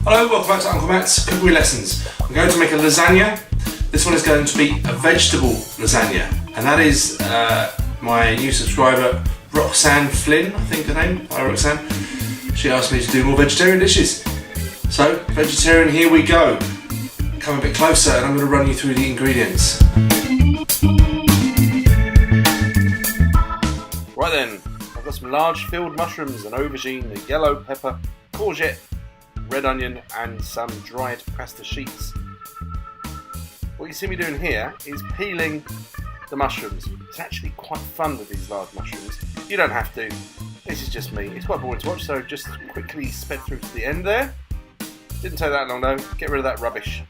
Hello, welcome back to Uncle Matt's Cookery Lessons. I'm going to make a lasagna. This one is going to be a vegetable lasagna, and that is my new subscriber Roxanne Flynn, I think the name. Hi Roxanne. She asked me to do more vegetarian dishes. So, vegetarian, here we go. Come a bit closer and I'm going to run you through the ingredients. Right then, I've got some large field mushrooms, an aubergine, a yellow pepper, courgette, red onion and some dried pasta sheets. What you see me doing here is peeling the mushrooms. It's actually quite fun with these large mushrooms. You don't have to, this is just me. It's quite boring to watch, so just quickly sped through to the end there. Didn't take that long though, get rid of that rubbish.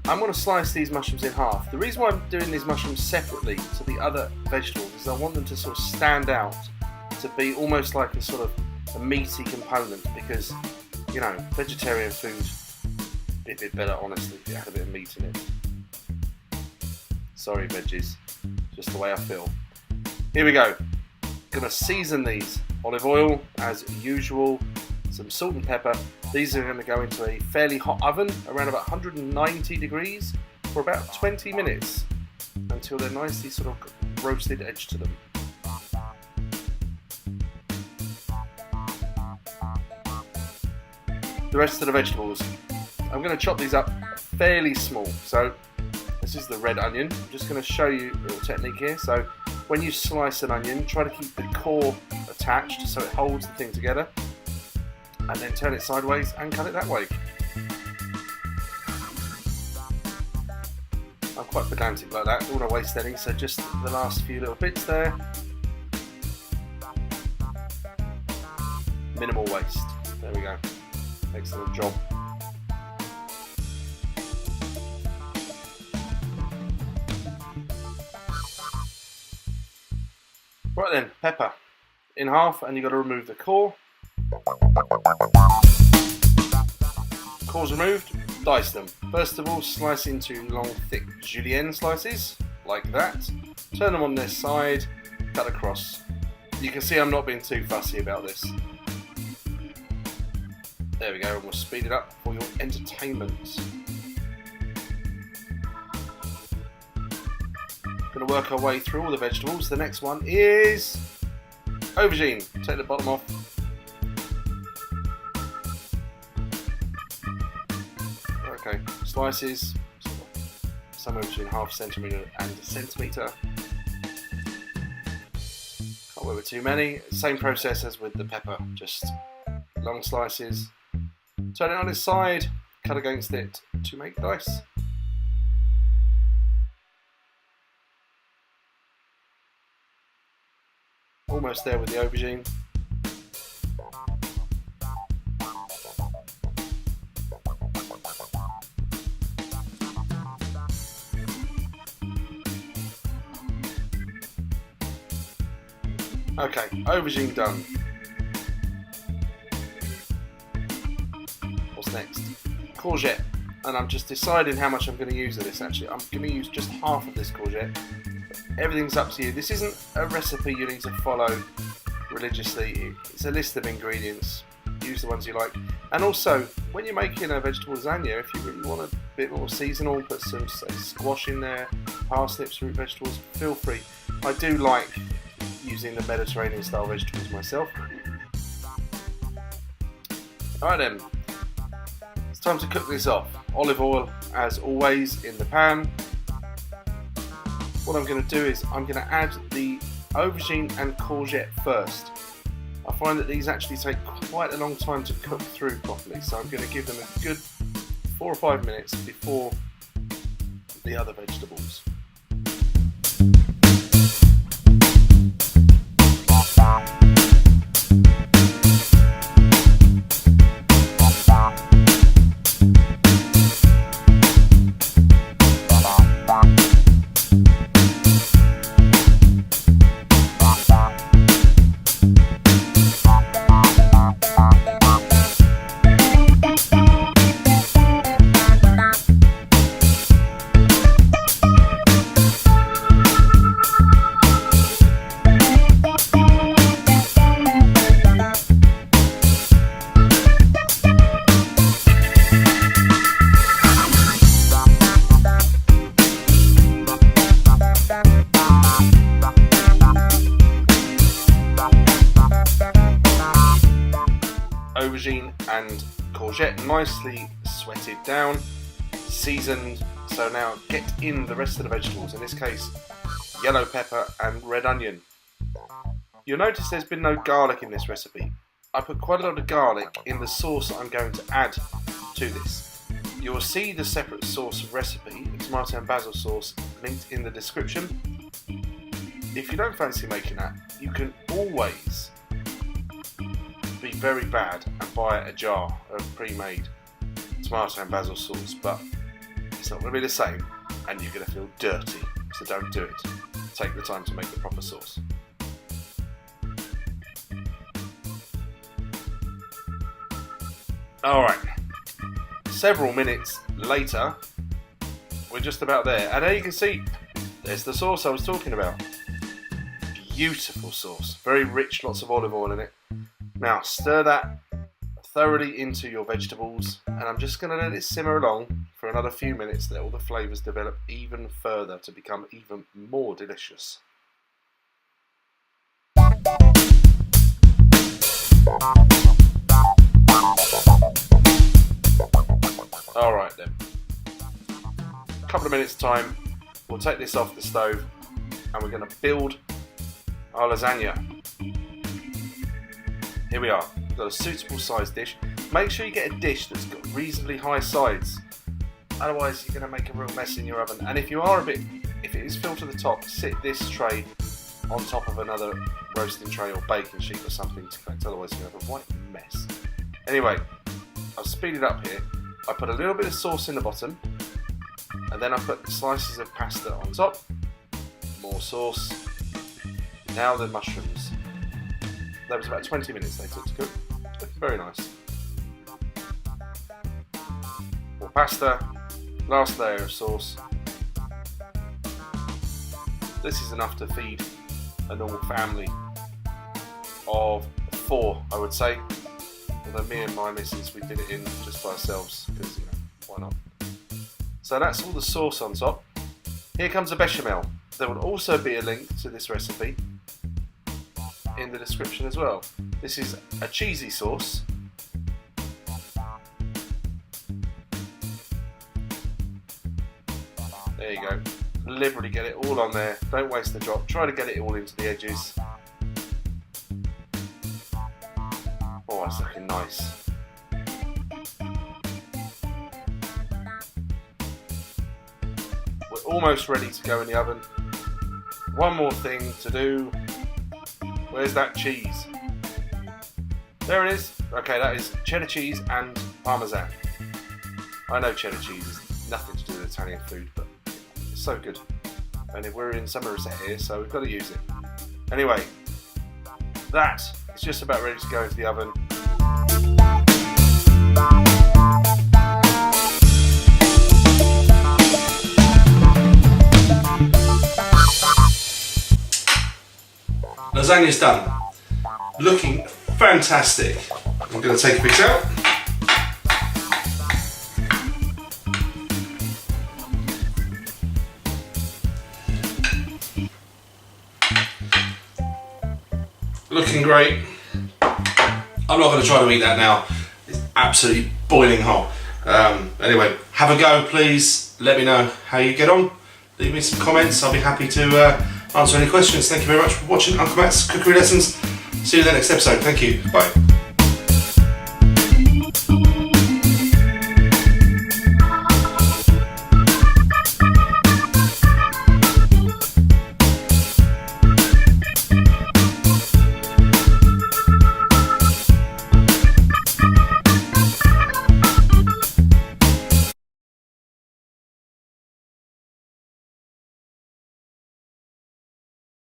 I'm going to slice these mushrooms in half. The reason why I'm doing these mushrooms separately to the other vegetables is I want them to sort of stand out, to be almost like a sort of a meaty component, because, you know, vegetarian food be a bit better honestly if it had a bit of meat in it. Sorry veggies, just the way I feel. Here we go. Gonna season these. Olive oil as usual, some salt and pepper. These are going to go into a fairly hot oven around about 190 degrees for about 20 minutes until they're nicely sort of roasted edge to them. The rest of the vegetables, I'm going to chop these up fairly small. So this is the red onion. I'm just going to show you a little technique here. So when you slice an onion, try to keep the core attached so it holds the thing together, and then turn it sideways and cut it that way. I'm quite pedantic like that, don't want to waste any, so just the last few little bits there. Minimal waste. There we go. Excellent job. Right then, pepper in half, and you've got to remove the core. Cores removed, dice them. First of all, slice into long, thick julienne slices, like that. Turn them on their side, cut across. You can see I'm not being too fussy about this. There we go, and we'll speed it up for your entertainment. Going to work our way through all the vegetables. The next one is aubergine. Take the bottom off. Okay, slices, somewhere between half centimetre and a centimetre. Can't work with too many. Same process as with the pepper, just long slices. Turn it on its side, cut against it to make dice. Almost there with the aubergine. Okay, aubergine done. What's next? Courgette. And I'm just deciding how much I'm going to use of this actually. I'm going to use just half of this courgette. Everything's up to you. This isn't a recipe you need to follow religiously. It's a list of ingredients. Use the ones you like. And also, when you're making a vegetable lasagna, if you really want a bit more seasonal, put some, say, squash in there, parsnips, root vegetables, feel free. I do like using the Mediterranean style vegetables myself. Alright then, it's time to cook this off. Olive oil as always in the pan. What I'm going to do is I'm going to add the aubergine and courgette first. I find that these actually take quite a long time to cook through properly, so I'm going to give them a good 4 or 5 minutes before the other vegetables. and courgette nicely sweated down, seasoned. So now get in the rest of the vegetables, in this case yellow pepper and red onion. You'll notice there's been no garlic in this recipe. I put quite a lot of garlic in the sauce that I'm going to add to this. You will see the separate sauce recipe, the tomato and basil sauce, linked in the description. If you don't fancy making that, you can always be very bad and buy a jar of pre-made tomato and basil sauce, but it's not going to be the same and you're going to feel dirty, so don't do it. Take the time to make the proper sauce. Alright, several minutes later, we're just about there, and there you can see there's the sauce I was talking about. Beautiful sauce, very rich, lots of olive oil in it. Now stir that thoroughly into your vegetables, and I'm just going to let it simmer along for another few minutes, let all the flavours develop even further to become even more delicious. Alright then, a couple of minutes time, we'll take this off the stove and we're going to build our lasagna. Here we are, we've got a suitable sized dish. Make sure you get a dish that's got reasonably high sides, otherwise you're going to make a real mess in your oven. And if it is filled to the top, sit this tray on top of another roasting tray or baking sheet or something to collect, otherwise you're going to have a white mess. Anyway, I've speeded up here. I put a little bit of sauce in the bottom, and then I put slices of pasta on top, more sauce, now the mushrooms. That was about 20 minutes they took to cook. Looking very nice. More pasta, last layer of sauce. This is enough to feed a normal family of 4, I would say. Although me and my missus, we did it in just by ourselves, because, you know, why not? So that's all the sauce on top. Here comes a bechamel. There will also be a link to this recipe in the description as well. This is a cheesy sauce. There you go. Liberally get it all on there. Don't waste the drop. Try to get it all into the edges. Oh, it's looking nice. We're almost ready to go in the oven. One more thing to do. Where's that cheese? There it is. Okay, that is cheddar cheese and parmesan. I know cheddar cheese is nothing to do with Italian food, but it's so good. And if we're in Somerset here, so we've got to use it. Anyway, that is just about ready to go into the oven. Lasagna's done. Looking fantastic. I'm going to take a piece out. Looking great. I'm not going to try to eat that now. It's absolutely boiling hot. Anyway, have a go, please. Let me know how you get on. Leave me some comments. I'll be happy to answer any questions. Thank you very much for watching Uncle Matt's Cookery Lessons. See you in the next episode. Thank you. Bye.